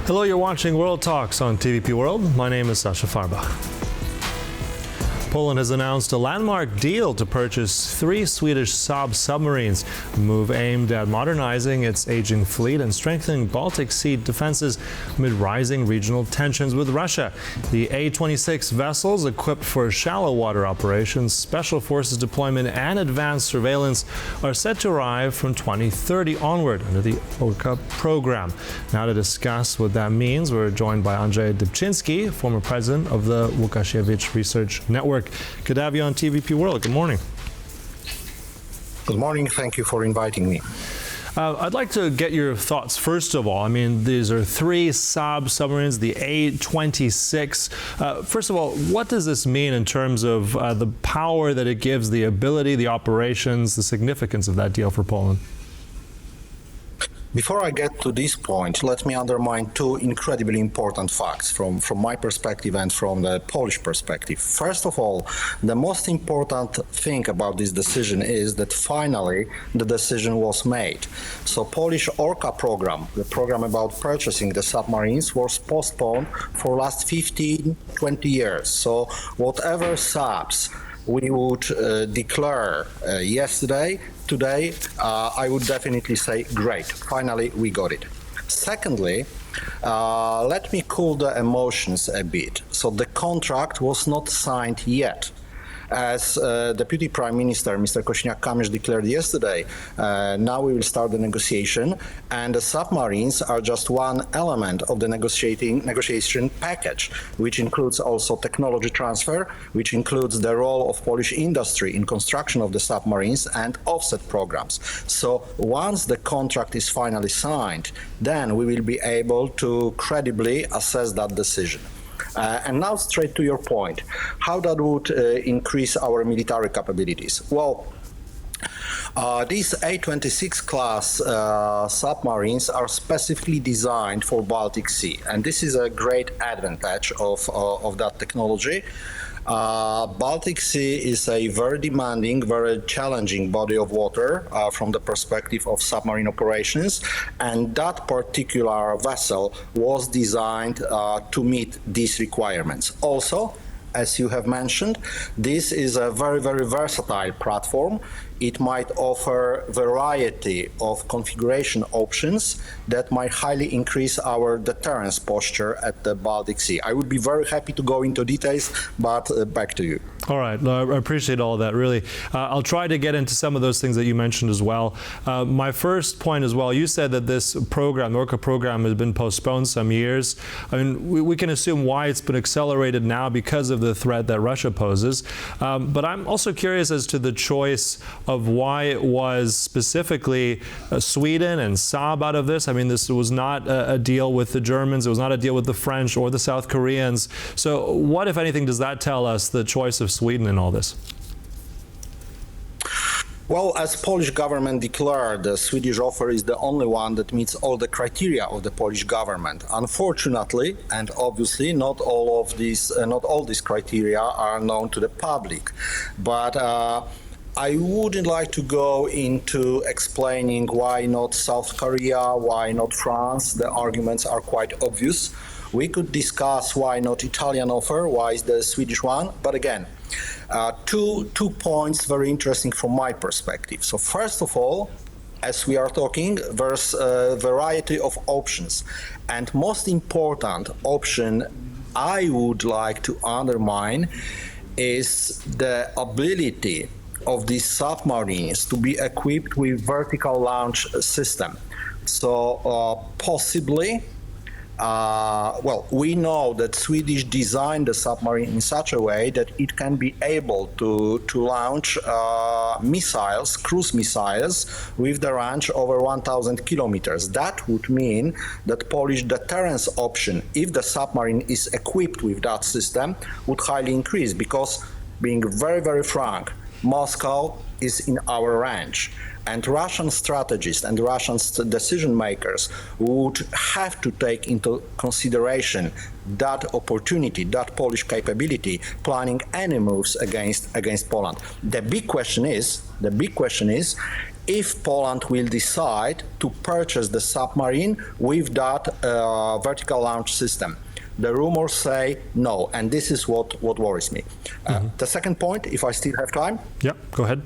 Hello, you're watching World Talks on TVP World. My name is Sascha Fahrbach. Poland has announced a landmark deal to purchase 3 Swedish Saab submarines, a move aimed at modernizing its aging fleet and strengthening Baltic Sea defenses amid rising regional tensions with Russia. The A-26 vessels, equipped for shallow water operations, special forces deployment and advanced surveillance, are set to arrive from 2030 onward under the ORCA program. Now to discuss what that means, we're joined by Andrzej Dybczyński, former president of the Łukasiewicz Research Network. Good to have you on TVP World. Good morning. Good morning. Thank you for inviting me. I'd like to get your thoughts, first of all. I mean, these are 3 Saab submarines, the A-26. First of all, what does this mean in terms of the power that it gives, the ability, the operations, the significance of that deal for Poland? Before I get to this point, let me underline 2 incredibly important facts from my perspective and from the Polish perspective. First of all, the most important thing about this decision is that finally the decision was made. So Polish ORCA program, the program about purchasing the submarines, was postponed for last 15, 20 years. So whatever Saabs we would declare yesterday, today, I would definitely say, great, finally we got it. Secondly, let me cool the emotions a bit. So the contract was not signed yet. As Deputy Prime Minister Mr. Kosiniak-Kamysz declared yesterday, now we will start the negotiation, and the submarines are just one element of the negotiation package, which includes also technology transfer, which includes the role of Polish industry in construction of the submarines and offset programs. So once the contract is finally signed, then we will be able to credibly assess that decision. And now straight to your point, how that would increase our military capabilities. Well, these A-26 class submarines are specifically designed for Baltic Sea, and this is a great advantage of that technology. Baltic Sea is a very demanding, very challenging body of water from the perspective of submarine operations, and that particular vessel was designed to meet these requirements. Also, as you have mentioned, this is a very, very versatile platform. It might offer variety of configuration options that might highly increase our deterrence posture at the Baltic Sea. I would be very happy to go into details, but back to you. All right, I appreciate all of that, really. I'll try to get into some of those things that you mentioned as well. My first point as well, you said that this program, the ORCA program, has been postponed some years. I mean, we can assume why it's been accelerated now because of the threat that Russia poses. But I'm also curious as to the choice of why it was specifically Sweden and Saab out of this. I mean, this was not a deal with the Germans, it was not a deal with the French or the South Koreans. So what, if anything, does that tell us, the choice of Sweden in all this? Well, as Polish government declared, the Swedish offer is the only one that meets all the criteria of the Polish government. Unfortunately, and obviously, not all these criteria are known to the public. But I wouldn't like to go into explaining why not South Korea, why not France. The arguments are quite obvious. We could discuss why not Italian offer, why is the Swedish one, but again, two points very interesting from my perspective. So first of all, as we are talking, there's a variety of options, and most important option I would like to underline is the ability of these submarines to be equipped with vertical launch system. So possibly, well, we know that Swedish designed the submarine in such a way that it can be able to launch missiles, cruise missiles, with the range over 1,000 kilometers. That would mean that Polish deterrence option, if the submarine is equipped with that system, would highly increase, because, being very, very frank, Moscow is in our range, and Russian strategists and Russian decision makers would have to take into consideration that opportunity, that Polish capability, planning any moves against Poland. The big question is, if Poland will decide to purchase the submarine with that vertical launch system. The rumors say no, and this is what worries me. The second point, if I still have time. Yeah, go ahead.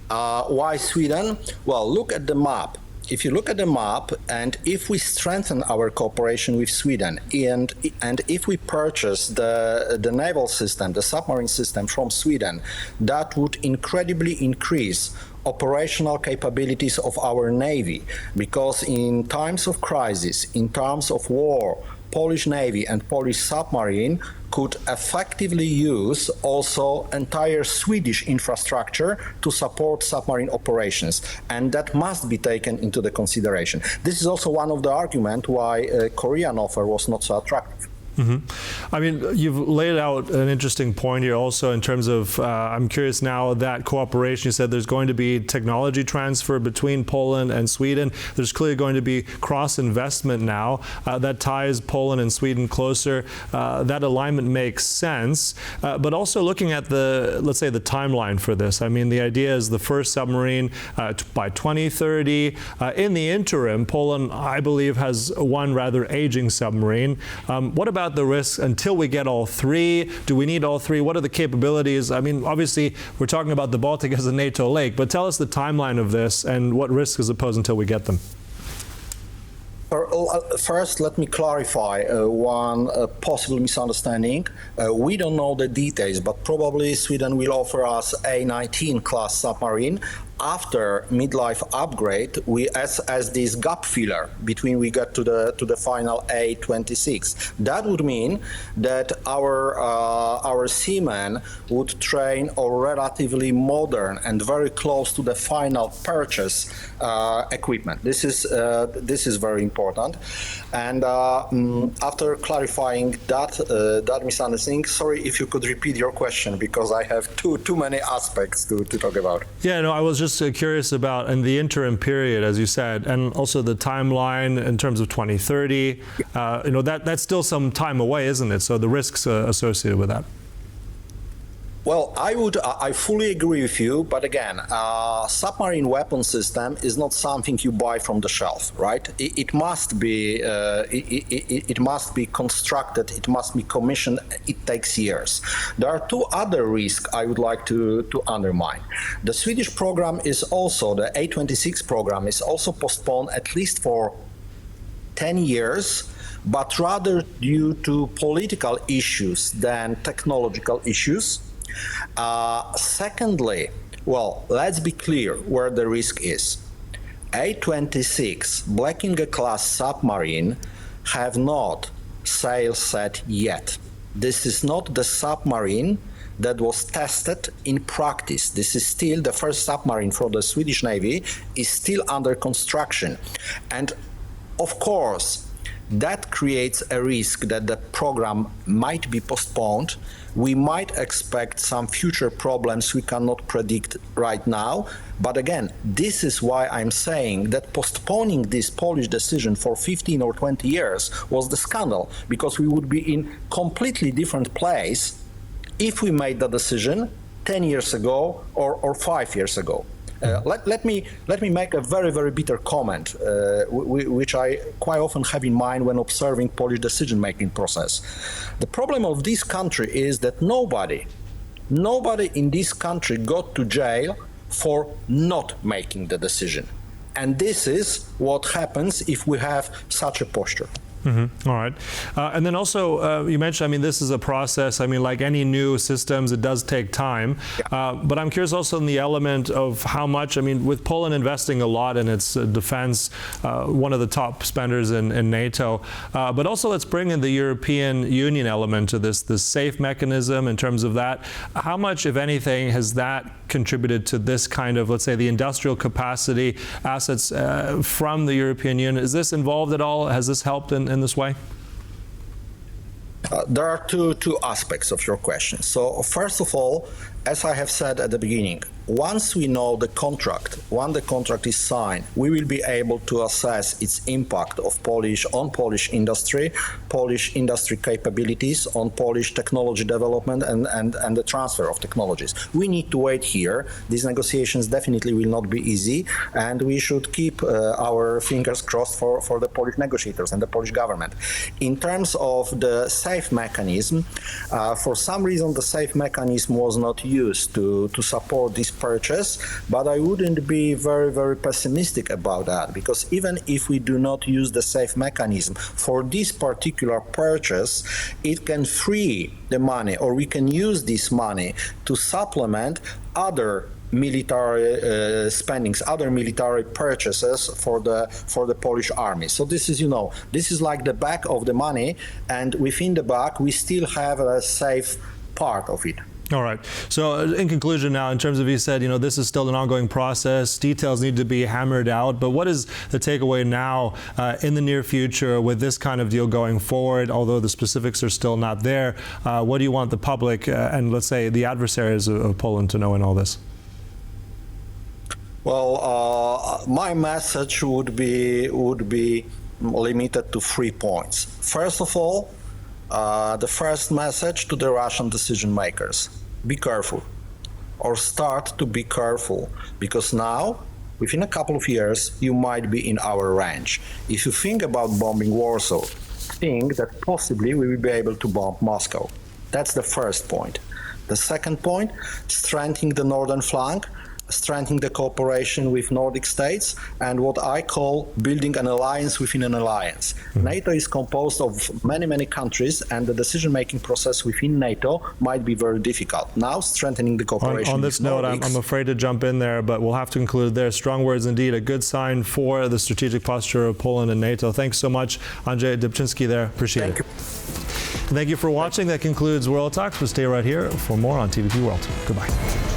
Why Sweden? Well, look at the map. If you look at the map, and if we strengthen our cooperation with Sweden, and if we purchase the naval system, the submarine system from Sweden, that would incredibly increase operational capabilities of our Navy, because in times of crisis, in times of war, Polish Navy and Polish submarine could effectively use also entire Swedish infrastructure to support submarine operations, and that must be taken into the consideration. This is also one of the arguments why Korean offer was not so attractive. I mean, you've laid out an interesting point here also in terms of, I'm curious now, that cooperation. You said there's going to be technology transfer between Poland and Sweden. There's clearly going to be cross-investment now that ties Poland and Sweden closer. That alignment makes sense. But also looking at the, let's say, the timeline for this. I mean, the idea is the first submarine by 2030. In the interim, Poland, I believe, has one rather aging submarine. What about the risks until we get all three? Do we need all three? What are the capabilities? I mean, obviously, we're talking about the Baltic as a NATO lake, but tell us the timeline of this and what risks is posed until we get them. First, let me clarify one possible misunderstanding. We don't know the details, but probably Sweden will offer us A-19 class submarine. After midlife upgrade, we as this gap filler between we get to the final A-26. That would mean that our seamen would train on relatively modern and very close to the final purchase equipment. This is very important. And after clarifying that misunderstanding, sorry if you could repeat your question, because I have too many aspects to talk about. Yeah, no, I was just curious about in the interim period, as you said, and also the timeline in terms of 2030. You know, that's still some time away, isn't it? So the risks associated with that. Well, I fully agree with you, but again, submarine weapon system is not something you buy from the shelf, right? It must be constructed, it must be commissioned. It takes years. There are two other risks I would like to undermine. The Swedish program is also, the A-26 program is also postponed at least for 10 years, but rather due to political issues than technological issues. Secondly, well, let's be clear where the risk is. A-26 Blekinge-class submarine have not sail set yet. This is not the submarine that was tested in practice. This is still the first submarine for the Swedish Navy, is still under construction. And of course, that creates a risk that the program might be postponed. We might expect some future problems we cannot predict right now. But again, this is why I'm saying that postponing this Polish decision for 15 or 20 years was the scandal, because we would be in completely different place if we made the decision 10 years ago or 5 years ago. Let me make a very, very bitter comment, which I quite often have in mind when observing Polish decision-making process. The problem of this country is that nobody in this country got to jail for not making the decision. And this is what happens if we have such a posture. All right. And then also, you mentioned, I mean, this is a process. I mean, like any new systems, it does take time. But I'm curious also in the element of how much, I mean, with Poland investing a lot in its defense, one of the top spenders in NATO, but also let's bring in the European Union element to this safe mechanism in terms of that. How much, if anything, has that contributed to this kind of, let's say, the industrial capacity assets from the European Union? Is this involved at all? Has this helped in this way? There are two aspects of your question. So first of all, as I have said at the beginning, once we know the contract, when the contract is signed, we will be able to assess its impact of Polish industry capabilities, on Polish technology development and the transfer of technologies. We need to wait here. These negotiations definitely will not be easy, and we should keep our fingers crossed for the Polish negotiators and the Polish government. In terms of the safe mechanism, for some reason the safe mechanism was not used to support this purchase, but I wouldn't be very, very pessimistic about that, because even if we do not use the safe mechanism for this particular purchase, it can free the money, or we can use this money to supplement other military spendings, other military purchases for the Polish army. So this is, this is like the back of the money, and within the back we still have a safe part of it. All right. So in conclusion now, in terms of, you said, this is still an ongoing process, details need to be hammered out, but what is the takeaway now in the near future with this kind of deal going forward, although the specifics are still not there? What do you want the public and, let's say, the adversaries of Poland to know in all this? Well, my message would be limited to 3 points. First of all, the first message to the Russian decision makers: be careful, or start to be careful, because now, within a couple of years, you might be in our range. If you think about bombing Warsaw, think that possibly we will be able to bomb Moscow. That's the first point. The second point: strengthening the northern flank, strengthening the cooperation with Nordic states, and what I call building an alliance within an alliance. NATO is composed of many, many countries, and the decision-making process within NATO might be very difficult. Now, strengthening the cooperation. On this note, I'm afraid to jump in there, but we'll have to conclude there. Strong words indeed, a good sign for the strategic posture of Poland and NATO. Thanks so much, Andrzej Dybczyński there. Appreciate it. Thank you for watching. That concludes World Talks. We'll stay right here for more on TVP World. Goodbye.